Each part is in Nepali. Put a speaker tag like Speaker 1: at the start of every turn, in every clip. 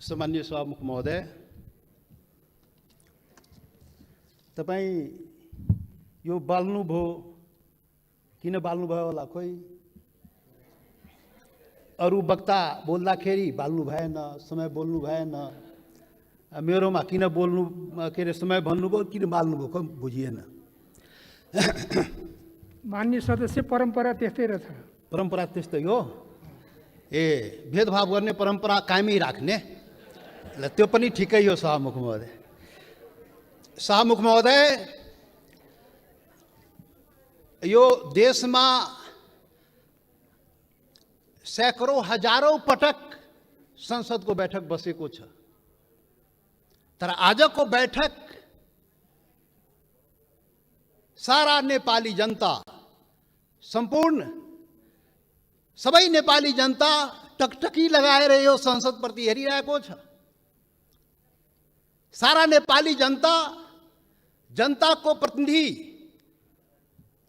Speaker 1: सामान्य सभामुख महोदय, तपाईँ यो बाल्नुभयो, किन बाल्नुभयो होला? खोइ अरू वक्ता बोल्दाखेरि बाल्नु भएन, समय बोल्नु भएन, मेरोमा किन बोल्नु के अरे समय भन्नुभयो, किन बाल्नुभयो, खोइ बुझिएन।
Speaker 2: मान्य सदस्य, परम्परा त्यस्तै रहेछ।
Speaker 1: परम्परा त्यस्तै हो। ए, भेदभाव गर्ने परम्परा कायमै राख्ने, ल त्यो पनि ठिकै हो। सभामुख महोदय, सभामुख महोदय, यो देशमा सैकड़ों हजारौं पटक संसदको बैठक बसेको छ, तर आजको बैठक सारा नेपाली जनता, सम्पूर्ण सबै नेपाली जनता टकटकी लगाएर यो संसदप्रति हेरिरहेको छ। सारा नेपाली जनता, जनताको प्रतिनिधि,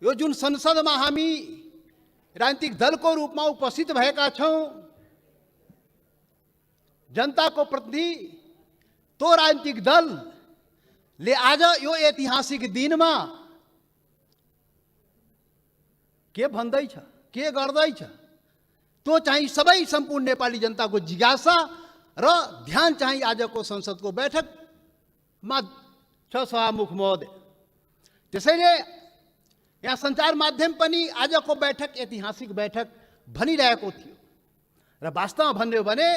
Speaker 1: यो जुन संसदमा हामी राजनीतिक दलको रूपमा उपस्थित भएका छौं, जनताको प्रतिनिधि तो राजनीतिक दलले आज यो ऐतिहासिक दिनमा के भन्दैछ, के गर्दैछ, त्यो चाहिँ सबै सम्पूर्ण नेपाली जनताको जिज्ञासा र ध्यान चाहिँ आजको संसदको बैठकमा छ। सभामुख महोदय, त्यसैले यहाँ सञ्चार माध्यम पनि आजको बैठक ऐतिहासिक बैठक भनिरहेको थियो र वास्तवमा भन्यो भने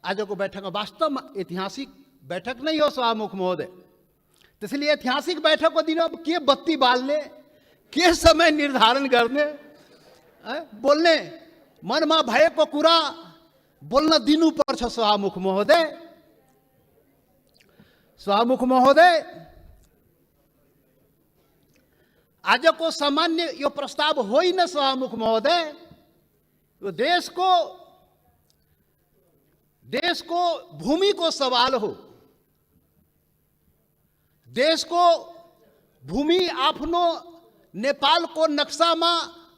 Speaker 1: आजको बैठक वास्तवमा ऐतिहासिक बैठक नै हो। सभामुख महोदय, त्यसैले ऐतिहासिक बैठकको दिन अब के बत्ती बाल्ने, के समय निर्धारण गर्ने, बोल्ने मनमा भएको कुरा बोल्न दिनुपर्छ। सभामुख महोदय, सभामुख महोदय, आजको सामान्य यो प्रस्ताव होइन। सभामुख महोदय, यो देशको भूमिको सवाल हो। देशको भूमि आफ्नो नेपालको नक्सामा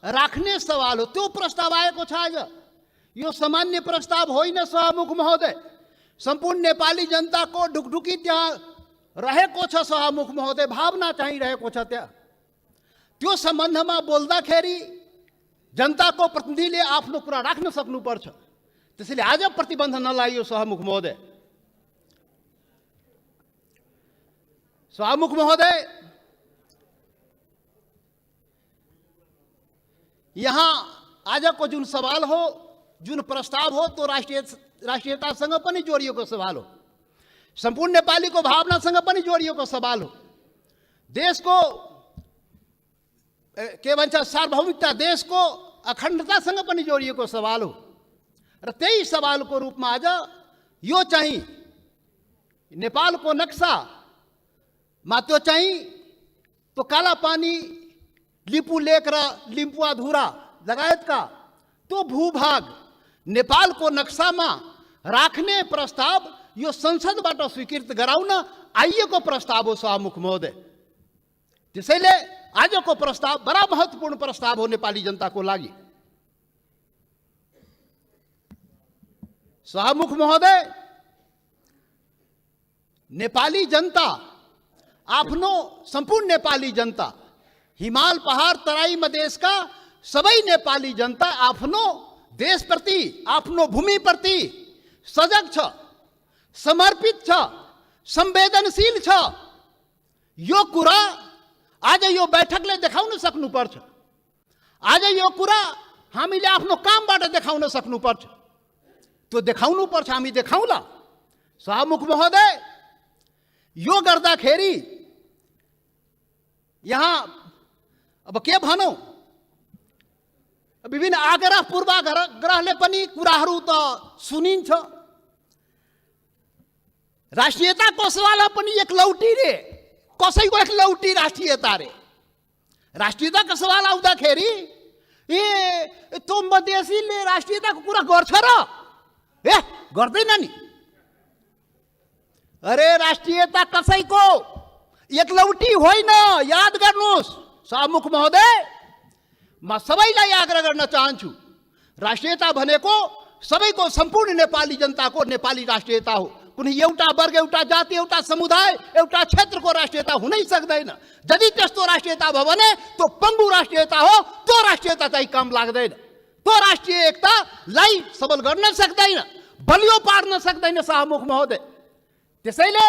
Speaker 1: राख्ने सवाल हो, त्यो प्रस्ताव आएको छ आज। यो सामान्य प्रस्ताव होइन। सभामुख महोदय, सम्पूर्ण नेपाली जनताको ढुकढुकी त्यहाँ रहेको छ। सभामुख महोदय, भावना चाहिँ रहेको छ त्यहाँ। त्यो सम्बन्धमा बोल्दाखेरि जनताको प्रतिनिधिले आफ्नो कुरा राख्न सक्नुपर्छ। त्यसैले आज प्रतिबन्ध नलागियो। सभामुख महोदय, सभामुख महोदय, यहाँ आजको जुन सवाल हो, जुन प्रस्ताव हो, तो राष्ट्रियतासँग पनि जोडिएको सवाल हो, सम्पूर्ण नेपालीको भावनासँग पनि जोडिएको सवाल हो, देशको के भन्छ सार्वभौमिकता, देशको अखण्डतासँग पनि जोडिएको सवाल हो। र त्यही सवालको रूपमा आज यो चाहिँ नेपालको नक्सामा त्यो चाहिँ त्यो कालापानी, लिपु लेक र लिम्पुवाधुरा लगायतका त्यो भूभाग नेपालको नक्सामा राख्ने प्रस्ताव यो संसदबाट स्वीकृत गराउन आइएको प्रस्ताव हो। सभामुख महोदय, त्यसैले आजको प्रस्ताव बडा महत्त्वपूर्ण प्रस्ताव हो नेपाली जनताको लागि। सभामुख महोदय, नेपाली जनता आफ्नो, सम्पूर्ण नेपाली जनता, हिमाल पहाड तराई मधेसका सबै नेपाली जनता आफ्नो देशप्रति, आफ्नो भूमिप्रति सजग छ, समर्पित छ, संवेदनशील छ। यो कुरा आज यो बैठकले देखाउन सक्नुपर्छ। आज यो कुरा हामीले आफ्नो कामबाट देखाउन सक्नुपर्छ। त्यो देखाउनुपर्छ, हामी देखाउला। सभामुख महोदय, यो गर्दाखेरि यहाँ अब के भनौँ, विभिन्न आग्रह पूर्वाग्रहले पनि कुराहरू त सुनिन्छ। राष्ट्रियताको सवाल पनि एक लौटी रे, कसैको एक लौटी राष्ट्रियता रे। राष्ट्रियताको सवाल आउँदाखेरि ए त्यो मधेसीले राष्ट्रियताको कुरा गर्छ र? ए, गर्दैन नि। अरे, राष्ट्रियता कसैको एक लौटी होइन, याद गर्नुहोस्। सभामुख महोदय, म सबैलाई आग्रह गर्न चाहन्छु, राष्ट्रियता भनेको सबैको, सम्पूर्ण नेपाली जनताको नेपाली राष्ट्रियता हो। कुनै एउटा वर्ग, एउटा जाति, एउटा समुदाय, एउटा क्षेत्रको राष्ट्रियता हुनै सक्दैन। यदि त्यस्तो राष्ट्रियता भयो भने त्यो पङ्गु राष्ट्रियता हो, त्यो राष्ट्रियता चाहिँ काम लाग्दैन। त्यो राष्ट्रिय एकतालाई सबल गर्न सक्दैन, बलियो पार्न सक्दैन शाहमुख महोदय। त्यसैले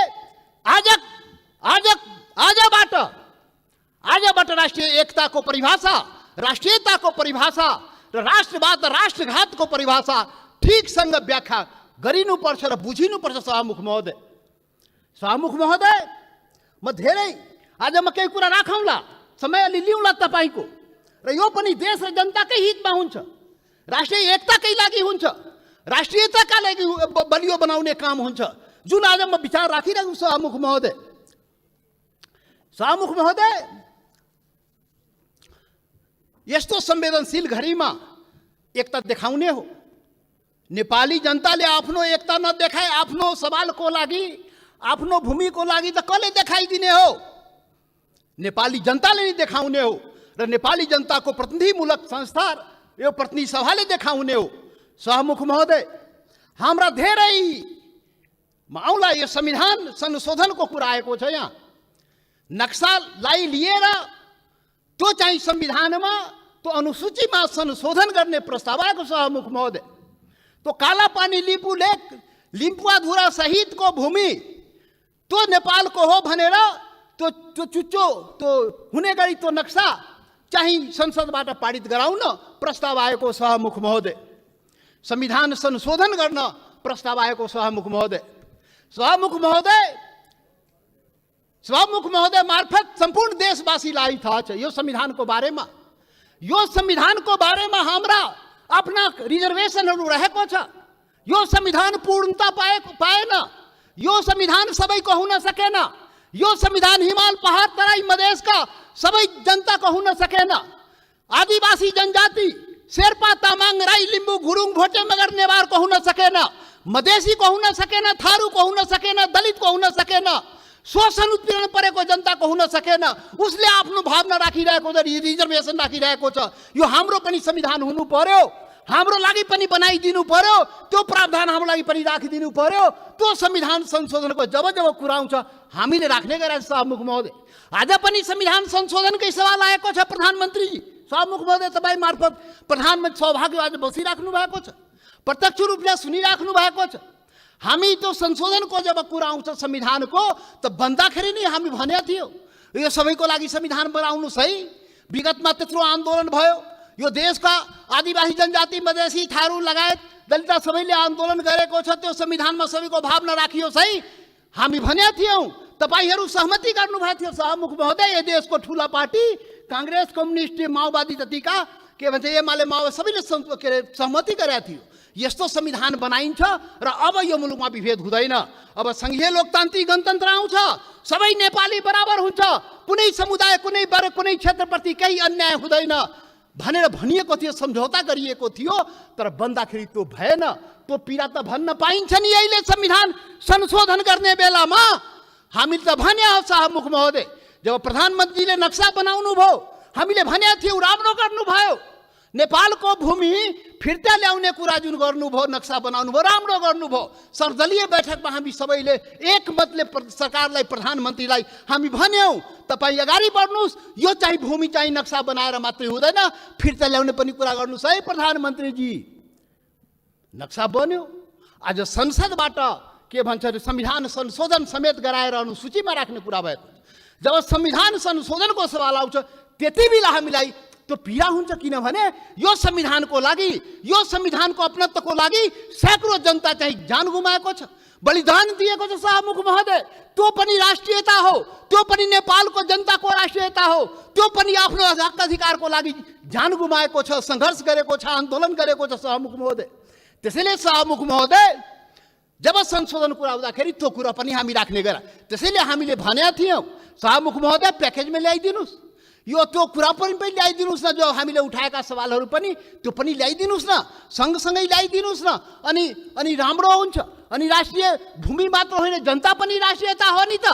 Speaker 1: आजबाट राष्ट्रिय एकताको परिभाषा, राष्ट्रियताको परिभाषा र राष्ट्रवाद र राष्ट्रघातको परिभाषा ठिकसँग व्याख्या गरिनुपर्छ र बुझिनुपर्छ शाहमुख महोदय। शाहमुख महोदय, म धेरै आज म केही कुरा राखौँला, समय अलि लिउँला तपाईँको, र यो पनि देश र जनताकै हितमा हुन्छ, राष्ट्रिय एकताकै लागि हुन्छ, राष्ट्रियताका लागि बलियो बनाउने काम हुन्छ, जुन आज म विचार राखिरहेको छु शाहमुख महोदय। शाहमुख महोदय, यस्तो संवेदनशील घडीमा एकता देखाउने हो। नेपाली जनताले आफ्नो एकता नदेखाए आफ्नो सवालको लागि, आफ्नो भूमिको लागि त कसले देखाइदिने हो? नेपाली जनताले नै देखाउने हो र नेपाली जनताको प्रतिनिधिमूलक संस्था, यो प्रतिनिधि सभाले देखाउने हो। शाहमुख महोदय, हाम्रा धेरै आउला यो संविधान संशोधनको कुरा आएको छ। यहाँ नक्सालाई लिएर त्यो चाहिँ संविधानमा, त्यो अनुसूचीमा संशोधन गर्ने प्रस्ताव आएको शाहमुख महोदय। तो कालापानी लिम्बू लेक, लिम्पुवाधुरा सहितको भूमि त्यो नेपालको हो भनेर त्यो चुच्चो त्यो हुने गरी त्यो नक्सा चाहिँ संसदबाट पारित गराउन प्रस्ताव आएको शाहमुख महोदय। संविधान संशोधन गर्न प्रस्ताव आएको शाहमुख महोदय। शाहमुख महोदय मार्फत सम्पूर्ण देशवासीलाई थाहा छ यो संविधानको बारेमा। यो संविधानको बारेमा हाम्रा आफ्ना रिजर्वेसनहरू रहेको छ। यो संविधान पूर्णता पाएन। यो संविधान सबैको हुन सकेन। यो संविधान हिमाल, पहाड, तराई, मधेसका सबै जनताको हुन सकेन। आदिवासी जनजाति शेर्पा, तामाङ, राई, लिम्बू, गुरुङ, भोटे, मगर, नेवारको हुन सकेन। मधेसीको हुन सकेन, थारूको हुन सकेन, दलितको हुन सकेन, शोषण उत्पीडन परेको जनताको हुन सकेन। उसले आफ्नो भावना राखिरहेको छ, रिजर्वेसन राखिरहेको छ। यो हाम्रो पनि संविधान हुनु पर्यो, हाम्रो लागि पनि बनाइदिनु पर्यो, त्यो प्रावधान हाम्रो लागि पनि राखिदिनु पर्यो। त्यो संविधान संशोधनको जब कुरा आउँछ हामीले राख्ने गरेका शाहमुख महोदय। आज पनि संविधान संशोधनकै सवाल आएको छ प्रधानमन्त्रीजी। शाहमुख महोदय, तपाईँ मार्फत प्रधानमन्त्री सौभाग्य आज बसिराख्नु भएको छ, प्रत्यक्ष रूपले सुनिराख्नु भएको छ। हामी त्यो संशोधनको जब कुरा आउँछ संविधानको, त भन्दाखेरि नै हामी भनेको थियो यो सबैको लागि संविधान बनाउनुहोस् है। विगतमा त्यत्रो आन्दोलन भयो, यो देशका आदिवासी जनजाति, मधेसी, थारू लगायत दलित सबैले आन्दोलन गरेको छ। त्यो संविधानमा सबैको भावना राखियोस् है हामी भनेका थियौँ। तपाईँहरू सहमति गर्नुभएको थियो शाहमुख महोदय। यो देशको ठुला पार्टी काङ्ग्रेस, कम्युनिस्ट, माओवादी जतिका के भन्छ एमाले, माओवादी सबैले सहमति गरेका थियो। यस्तो संविधान बनाइन्छ र अब यो मुलुकमा विभेद हुँदैन। अब संघीय लोकतान्त्रिक गणतन्त्र आउँछ, सबै नेपाली बराबर हुन्छ, कुनै समुदाय, कुनै वर्ग, कुनै क्षेत्रप्रति केही अन्याय हुँदैन भनेर भनिएको थियो, सम्झौता गरिएको थियो। तर बन्दाखेरि त्यो भएन। त्यो पीडा त भन्न पाइन्छ नि अहिले संविधान संशोधन गर्ने बेलामा। हामीले त भने हो शाहमुख महोदय, जब प्रधानमन्त्रीले नक्सा बनाउनु भयो हामीले भनेको थियौँ राम्रो गर्नुभयो। नेपालको भूमि फिर्ता ल्याउने कुरा जुन गर्नुभयो, नक्सा बनाउनु भयो, राम्रो गर्नुभयो। सर्वदलीय बैठकमा हामी सबैले एकमतले सरकारलाई, प्रधानमन्त्रीलाई हामी भन्यौँ तपाईँ अगाडि बढ्नुहोस्, यो चाहिँ भूमि चाहिँ नक्सा बनाएर मात्रै हुँदैन, फिर्ता ल्याउने पनि कुरा गर्नुहोस् है प्रधानमन्त्रीजी। नक्सा बन्यो। आज संसदबाट के भन्छ संविधान संशोधन समेत गराएर अनुसूचीमा राख्ने कुरा भएको। जब संविधान संशोधनको सवाल आउँछ त्यति बेला हामीलाई त्यो पीडा हुन्छ, किनभने यो संविधानको लागि, यो संविधानको अपनत्वको लागि सैकड़ों जनता चाहिँ जान गुमाएको छ, बलिदान दिएको छ शाहमुख महोदय। त्यो पनि राष्ट्रियता हो, त्यो पनि नेपालको जनताको राष्ट्रियता हो, त्यो पनि आफ्नो हक अधिकारको लागि जान गुमाएको छ, सङ्घर्ष गरेको छ, आन्दोलन गरेको छ शाहमुख महोदय। त्यसैले शाहमुख महोदय, जब संशोधन कुरा आउँदाखेरि त्यो कुरा पनि हामी राख्ने गरा। त्यसैले हामीले भनेका थियौँ शाहमुख महोदय प्याकेजमा ल्याइदिनुहोस्, यो त्यो कुरा पनि ल्याइदिनुहोस् न, जो हामीले उठाएका सवालहरू पनि त्यो पनि ल्याइदिनुहोस् न, सँगसँगै ल्याइदिनुहोस् न। अनि राम्रो हुन्छ। अनि राष्ट्रिय भूमि मात्र होइन, जनता पनि राष्ट्रियता हो नि त।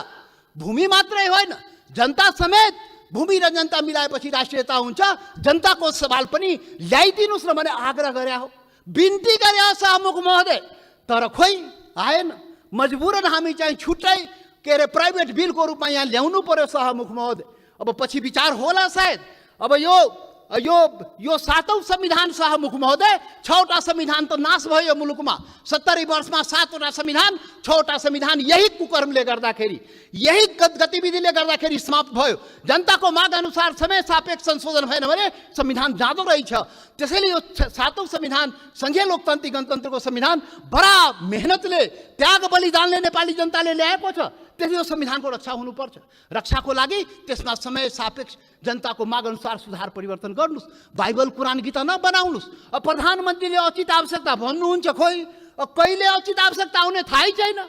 Speaker 1: भूमि मात्रै होइन, जनता समेत, भूमि र जनता मिलाएपछि राष्ट्रियता हुन्छ। जनताको सवाल पनि ल्याइदिनुहोस् न भने आग्रह गरे हो, बिन्ती गरे हो शाहमुख महोदय। तर खोइ आएन। मजबुरन हामी चाहिँ छुट्टै के अरे प्राइभेट बिलको रूपमा यहाँ ल्याउनु पर्यो सभामुख महोदय। अब पछि विचार होला सायद। अब यो 7औं संविधान सभामुख महोदय, 6वटा संविधान त नाश भयो मुलुकमा। 70 वर्षमा 7वटा संविधान, 6वटा संविधान यही कुकर्मले गर्दाखेरि, यही गतिविधिले गर्दाखेरि समाप्त भयो। जनताको माग अनुसार समय सापेक्ष संशोधन भएन भने संविधान जाँदो रहेछ। त्यसैले यो 7औं संविधान, संघीय लोकतान्त्रिक गणतन्त्रको संविधान बडा मेहनतले, त्याग बलिदानले नेपाली जनताले ल्याएको छ। त्यसले यो संविधानको रक्षा हुनुपर्छ। रक्षाको लागि त्यसमा समय सापेक्ष जनताको माग अनुसार सुधार परिवर्तन गर्नुस्। बाइबल कुरान गीता नबनाउनुस्। अब प्रधानमन्त्रीले उचित आवश्यकता भन्नुहुन्छ, खोइ कहिले उचित आवश्यकता आउने थाहै छैन।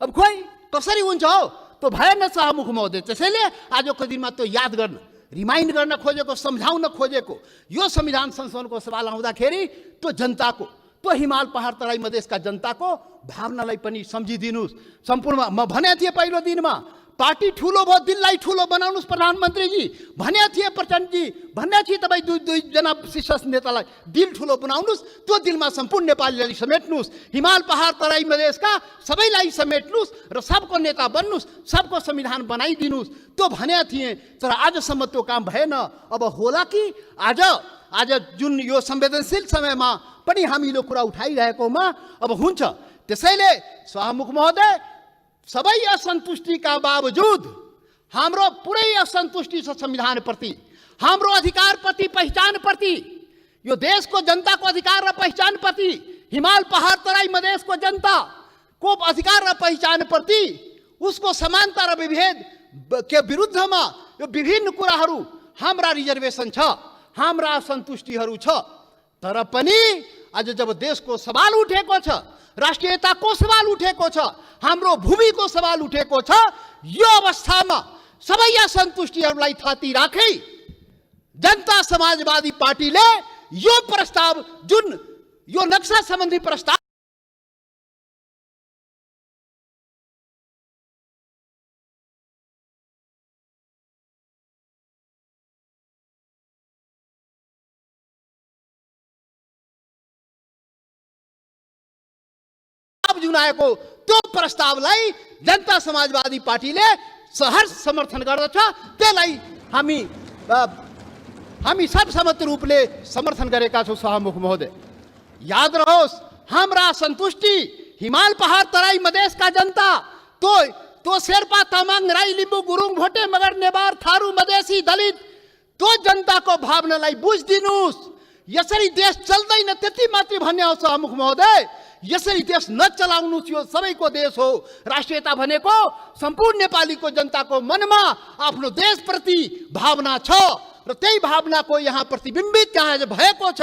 Speaker 1: अब खोइ कसरी हुन्छ हो, त्यो भएन सभामुख महोदय। त्यसैले आजको दिनमा त्यो याद गर्न, रिमाइन्ड गर्न खोजेको, सम्झाउन खोजेको यो संविधान संशोधनको सवाल आउँदाखेरि त्यो जनताको, त्यो हिमाल पहाड तराई मधेसका जनताको भावनालाई पनि सम्झिदिनुस्। सम्पूर्ण म भने थिएँ पहिलो दिनमा, पार्टी ठुलो भयो, दिललाई ठुलो बनाउनुस् प्रधानमन्त्रीजी भने थिए, प्रचण्डजी भन्ने थिए। तपाईँ दुईजना शीर्ष नेतालाई दिल ठुलो बनाउनुस्। त्यो दिलमा सम्पूर्ण नेपालीलाई समेट्नुस्, हिमाल पहाड तराई मधेसका सबैलाई समेट्नुस् र सबको नेता बन्नुस्, सबको संविधान बनाइदिनुस्। त्यो भने थिएँ, तर आजसम्म त्यो काम भएन। अब होला कि आज जुन यो संवेदनशील समयमा पनि हामीले कुरा उठाइरहेकोमा अब हुन्छ। त्यसैले सभामुख महोदय, सबै असन्तुष्टिका बावजुद हाम्रो पुरै असन्तुष्टि छ संविधानप्रति, हाम्रो अधिकारप्रति, पहिचानप्रति, यो देशको जनताको अधिकार र पहिचानप्रति, हिमाल पहाड तराई मधेसको जनताको अधिकार र पहिचानप्रति, उसको समानता र विभेद के विरुद्धमा यो विभिन्न कुराहरू, हाम्रा रिजर्भेसन छ, हाम्रा असन्तुष्टिहरू छ। तर पनि आज जब देशको सवाल उठेको छ, राष्ट्रियताको सवाल उठेको छ, हाम्रो भूमिको सवाल उठेको छ, यो अवस्थामा सबै असन्तुष्टिहरूलाई थाती राखी जनता समाजवादी पार्टीले यो प्रस्ताव, जुन यो नक्सा सम्बन्धी प्रस्ताव जुन आएको त्यो प्रस्तावलाई जनता समाजवादी पार्टीले सहर्ष समर्थन गर्दछ। त्यसलाई हामी सर्वसम्मत रूपले समर्थन गरेका छौँ सभामुख महोदय। याद रहोस्, हाम्रा सन्तुष्टि हिमाल पहाड तराई मधेसका जनता, त्यो शेर्पा तामाङ राई लिम्बू गुरुङ भोटे मगर नेवार थारू मधेसी दलित, त्यो जनताको भावनालाई बुझिदिनुस्। यसरी देश चल्दैन त्यति मात्रै भन्ने हो सभामुख महोदय। यसरी देश नचलाउनुस्, यो सबैको देश हो। राष्ट्रियता भनेको सम्पूर्ण नेपालीको जनताको मनमा आफ्नो देशप्रति भावना छ र त्यही भावनाको यहाँ प्रतिबिम्बित यहाँ भएको छ।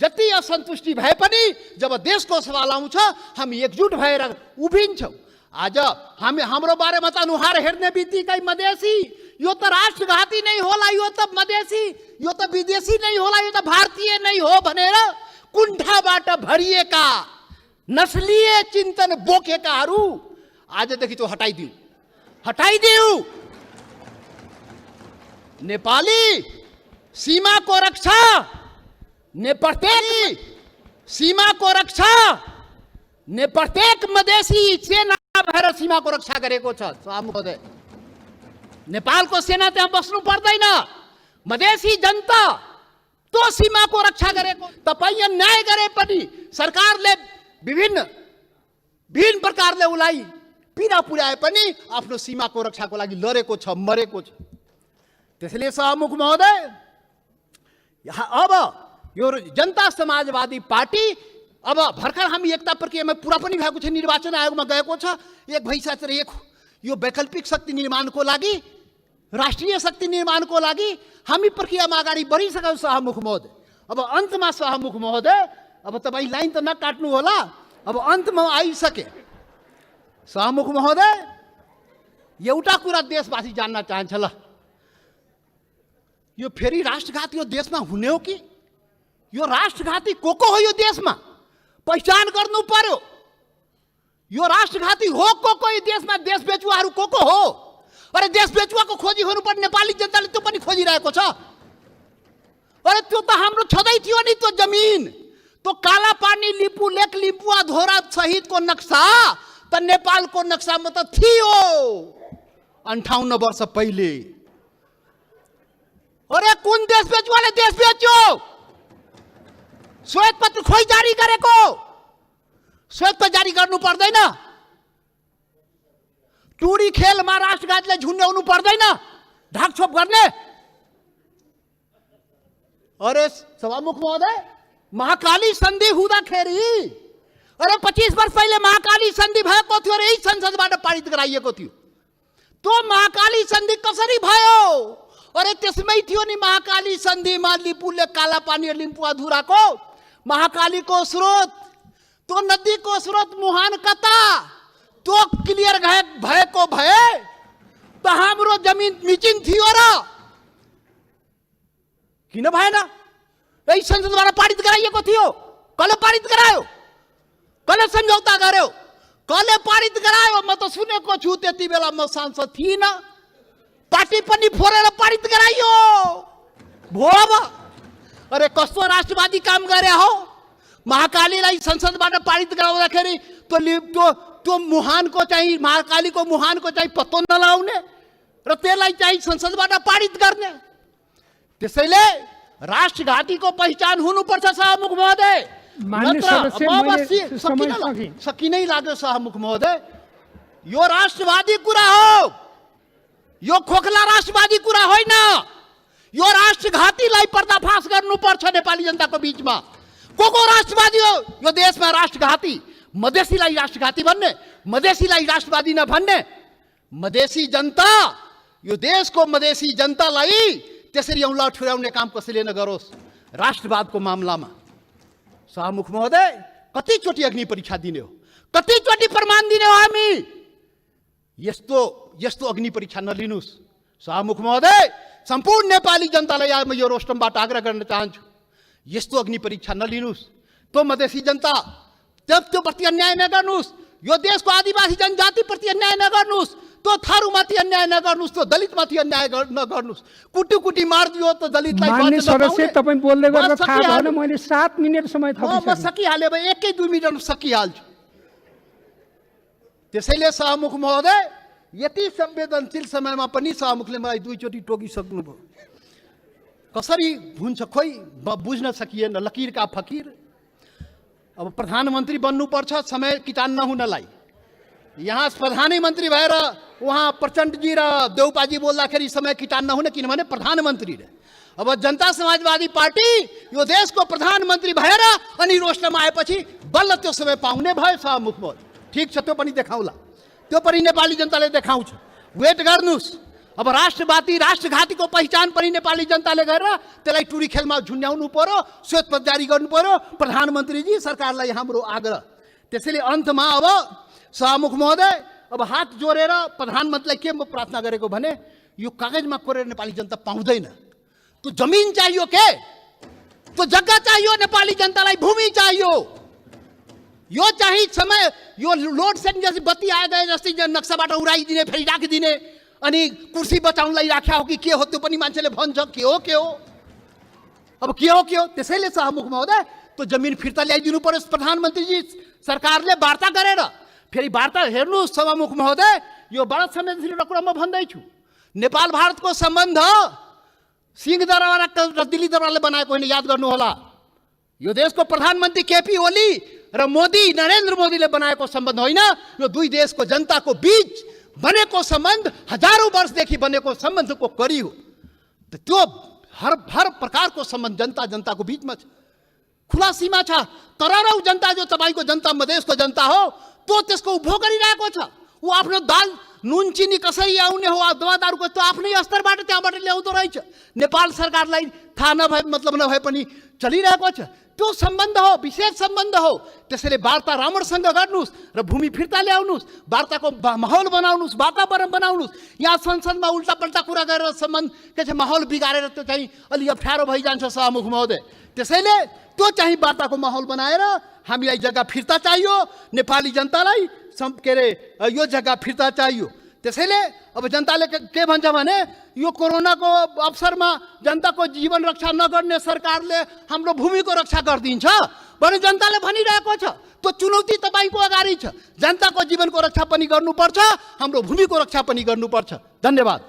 Speaker 1: जति असन्तुष्टि भए पनि जब देशको सवाल आउँछ हामी एकजुट भएर उभिन्छौँ। आज हाम्रो बारेमा त अनुहार हेर्ने बित्तिकै मधेसी, यो त राष्ट्रघाती नै होला, यो त मधेसी, यो त विदेशी नै होला, यो त भारतीय नै हो भनेर कुण्ठाबाट भरिएका नस्लीय चिन्तन बोकेकाहरू आजदेखि त्यो हटाइदिऊ। नेपाली सीमाको रक्षा, प्रत्येक मधेसी सेना भएर सीमाको रक्षा गरेको छ महोदय। नेपालको सेना त्यहाँ बस्नु पर्दैन, मधेसी जनता त्यो सीमाको रक्षा गरेको। तपाईँ न्याय गरे पनि सरकारले विभिन्न प्रकारले उसलाई पीडा पुर्याए पनि आफ्नो सीमाको रक्षाको लागि लडेको छ, मरेको छ। त्यसैले सभामुख महोदय, अब यो जनता समाजवादी पार्टी, अब भर्खर हामी एकता प्रक्रियामा पुरा पनि भएको छ, निर्वाचन आयोगमा गएको छ। एक भइसकेर यो वैकल्पिक शक्ति निर्माणको लागि, राष्ट्रिय शक्ति निर्माणको लागि हामी प्रक्रियामा अगाडि बढिसक्यौँ सभामुख महोदय। अब अन्तमा सभामुख महोदय, अब तपाईँ लाइन त नकाट्नु होला, अब अन्तमा आइसके। सभामुख महोदय, एउटा कुरा देशवासी जान्न चाहन्छ, ल यो फेरि राष्ट्रघाती यो देशमा हुने हो कि? यो राष्ट्रघाती को हो यो देशमा? पहिचान गर्नु पर्यो। यो राष्ट्रघाती हो को यो देशमा? देश बेचुवाहरू को हो? अरे देश बेचुवाको खोजी हुनुपर्ने नेपाली जनताले त्यो पनि खोजिरहेको छ। अरे त्यो त हाम्रो छँदै थियो नि, त्यो जमिन, त्यो काला पानी लिपु लेक लिपुवा धोरा सहितको नक्सा त त नेपालको नक्सामा त थियो 58 वर्ष पहिले। अरे कुन देश बेच्योले देश बेच्यो? श्वेत पत्र खोइ जारी गरेको? श्वेत पत्र जारी गर्नु पर्दैन? टुडी खेलमा राष्ट्रघातले झुन्ड्याउनु पर्दैन ढाकछोप गर्ने? अरे सभामुख महोदय, महाकाली सन्धि हुँदाखेरि, अरे 25 वर्ष पहिले महाकाली सन्धि भएको थियो र यही संसदबाट पारित गराइएको थियो। त्यो महाकाली सन्धि कसरी भयो? अरे त्यसमै थियो नि महाकाली सन्धिमा लिपुले काला पानी लिम्पु अधुराको महाकालीको स्रोत, त्यो नदीको स्रोत मुहान कता, त्यो क्लियर भएको भए त हाम्रो जमिन मिचिङ थियो र किन भएन? यही संसदबाट पारित गराइएको थियो। कसले पारित गरायो? कसले सम्झौता गर्यो? कसले पारित गरायो? म त सुनेको छु, त्यति बेला म सांसद थिइनँ। पार्टी पनि फोरेर पारित गराइयो भो। अब अरे कस्तो राष्ट्रवादी काम गरे हो? महाकालीलाई संसदबाट पारित गराउँदाखेरि त्यो मुहानको चाहिँ महाकालीको मुहानको चाहिँ पत्तो नलाउने र त्यसलाई चाहिँ संसदबाट पारित गर्ने। त्यसैले राष्ट्रघातीको पहिचान हुनुपर्छ सभामुख महोदय। सकिनै लाग्यो सभामुख महोदय। यो राष्ट्रवादी कुरा हो, यो खोखला राष्ट्रवादी कुरा होइन। यो राष्ट्रघातीलाई पर्दाफास गर्नुपर्छ नेपाली जनताको बीचमा। को राष्ट्रवादी हो यो देशमा? राष्ट्रघाती मधेसीलाई राष्ट्रघाती भन्ने, मधेसीलाई राष्ट्रवादी नभन्ने। मधेसी जनता, यो देशको मधेसी जनतालाई त्यसरी औँला ठुर्याउने काम कसैले नगरोस् राष्ट्रवादको मामलामा। सभामुख महोदय, कतिचोटि अग्नि परीक्षा दिने हो? कतिचोटि प्रमाण दिने हो हामी? यस्तो अग्नि परीक्षा नलिनुस् सभामुख महोदय। सम्पूर्ण नेपाली जनतालाई म यो रोस्टमबाट आग्रह गर्न चाहन्छु, यस्तो अग्नि परीक्षा नलिनुस्। त्यो मधेसी जनता त्यो प्रति अन्याय नगर्नुस्। यो देशको आदिवासी जनजाति प्रति अन्याय नगर्नुस्। त्यो थारूमाथि अन्याय नगर्नुस्। त्यो दलितमाथि अन्याय नगर्नुस्। कुटी मारिदियो त दलितलाई।
Speaker 2: माननीय सदस्य, तपाईँ बोल्दै गर्दा थाहा भएन, मैले 7 मिनेट समय थपिसकेँ।
Speaker 1: म सकिहालेँ, 1-2 मिनटमा सकिहाल्छु। त्यसैले सभामुख महोदय, यति संवेदनशील समयमा पनि सभामुखले मलाई 2 चोटि टोकिसक्नुभयो। कसरी हुन्छ खोइ बुझ्न सकिएन। लकीर का फकीर। अब प्रधानमन्त्री बन्नुपर्छ समय किटान नहुनलाई। यहाँ प्रधानमन्त्री भएर उहाँ प्रचण्डजी र देउपाजी बोल्दाखेरि समय किटान नहुने, किनभने प्रधानमन्त्री रे। अब जनता समाजवादी पार्टी यो देशको प्रधानमन्त्री भएर अनि रोस्टमा आएपछि बल्ल त्यो समय पाउने भयो सभामुख महोदय। ठिक छ, त्यो पनि देखाउला, त्यो पनि नेपाली जनताले देखाउँछ। वेट गर्नुस्। अब राष्ट्रवादी राष्ट्रघातीको पहिचान पनि नेपाली जनताले गरेर त्यसलाई टुडी खेलमा झुन्ड्याउनु पर्यो, श्वेत पत्र जारी गर्नु पर्यो। प्रधानमन्त्रीजी, सरकारलाई हाम्रो आग्रह। त्यसैले अन्तमा अब सभामुख महोदय, अब हात जोडेर प्रधानमन्त्रीलाई के म प्रार्थना गरेको भने, यो कागजमा कोरेर नेपाली जनता पाउँदैन। त्यो जमिन चाहियो के? त्यो जग्गा चाहियो नेपाली जनतालाई, भूमि चाहियो। यो चाहिँ समय, यो लोड सेडिङ जस्तै बत्ती आए गए जस्तै नक्साबाट उडाइदिने, फेरि राखिदिने, अनि कुर्सी बचाउनलाई राख्या हो कि के हो त्यो पनि मान्छेले भन्छ। के हो अब के हो? त्यसैले सभामुख महोदय, त्यो जमिन फिर्ता ल्याइदिनु पर्यो। प्रधानमन्त्रीजी सरकारले वार्ता गरेर, फेरि वार्ता हेर्नुहोस् सभामुख महोदय, यो बडा संवेदनशील कुरा म भन्दैछु। नेपाल भारतको सम्बन्ध सिंहदरबार र दिल्ली दरबारले बनाएको होइन, याद गर्नुहोला। यो देशको प्रधानमन्त्री केपी ओली र मोदी, नरेन्द्र मोदीले बनाएको सम्बन्ध होइन। यो दुई देशको जनताको बीच बनेको सम्बन्ध, हजारौं वर्षदेखि बनेको सम्बन्धको कडी हो। त्यो हर प्रकारको सम्बन्ध जनताको बीचमा छ, खुला सीमा छ। तरौ जनता जो तपाईको जनता मधेसको जनता हो, त्यो त्यसको उपभोग गरिरहेको छ। ऊ आफ्नो दाल नुन चिनी कसरी आउने हो, दवादारुको त्यो आफ्नै स्तरबाट त्यहाँबाट ल्याउँदो रहेछ। नेपाल सरकारलाई थाहा नभए मतलब नभए पनि चलिरहेको छ। त्यो सम्बन्ध हो, विशेष सम्बन्ध हो। त्यसैले वार्ता राम्रोसँग गर्नुस् र भूमि फिर्ता ल्याउनुस्, वार्ताको माहौल बनाउनुस्, वातावरण बनाउनुस्। यहाँ संसदमा उल्टापल्टा कुरा गरेर सम्बन्ध के छ माहौल बिगारेर त्यो चाहिँ अलि अप्ठ्यारो भइजान्छ सभामुख महोदय। त्यसैले त्यो चाहिँ वार्ताको माहौल बनाएर हामीलाई जग्गा फिर्ता चाहियो, नेपाली जनतालाई के अरे यो जग्गा फिर्ता चाहियो। त्यसैले अब जनताले के भन्छ भने, यो कोरोनाको अवसरमा जनताको जीवन रक्षा नगर्ने सरकारले हाम्रो भूमिको रक्षा गरिदिन्छ भने जनताले भनिरहेको छ। त्यो चुनौती तपाईँको अगाडि छ। जनताको जीवनको रक्षा पनि गर्नुपर्छ, हाम्रो भूमिको रक्षा पनि गर्नुपर्छ। धन्यवाद।